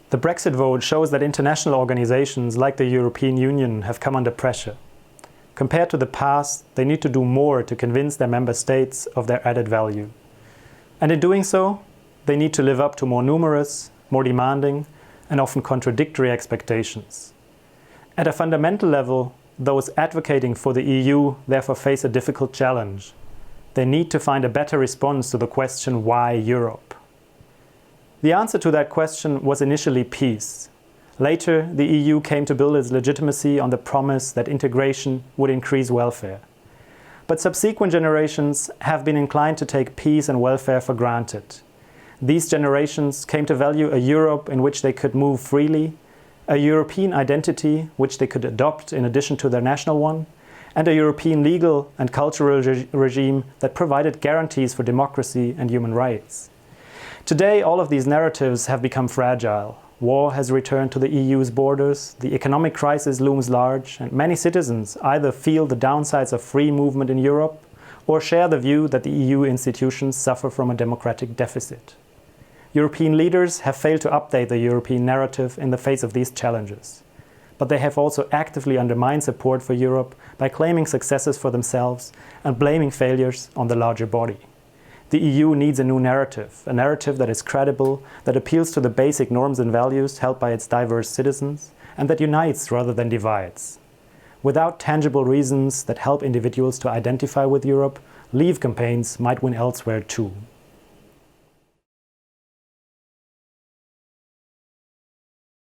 The Brexit vote shows that international organizations like the European Union have come under pressure. Compared to the past, they need to do more to convince their member states of their added value. And in doing so, they need to live up to more numerous, more demanding, and often contradictory expectations. At a fundamental level, those advocating for the EU therefore face a difficult challenge. They need to find a better response to the question, why Europe? The answer to that question was initially peace. Later, the EU came to build its legitimacy on the promise that integration would increase welfare. But subsequent generations have been inclined to take peace and welfare for granted. These generations came to value a Europe in which they could move freely, a European identity which they could adopt in addition to their national one, and a European legal and cultural regime that provided guarantees for democracy and human rights. Today, all of these narratives have become fragile. War has returned to the EU's borders, the economic crisis looms large, and many citizens either feel the downsides of free movement in Europe or share the view that the EU institutions suffer from a democratic deficit. European leaders have failed to update the European narrative in the face of these challenges. But they have also actively undermined support for Europe by claiming successes for themselves and blaming failures on the larger body. The EU needs a new narrative, a narrative that is credible, that appeals to the basic norms and values held by its diverse citizens, and that unites rather than divides. Without tangible reasons that help individuals to identify with Europe, leave campaigns might win elsewhere too.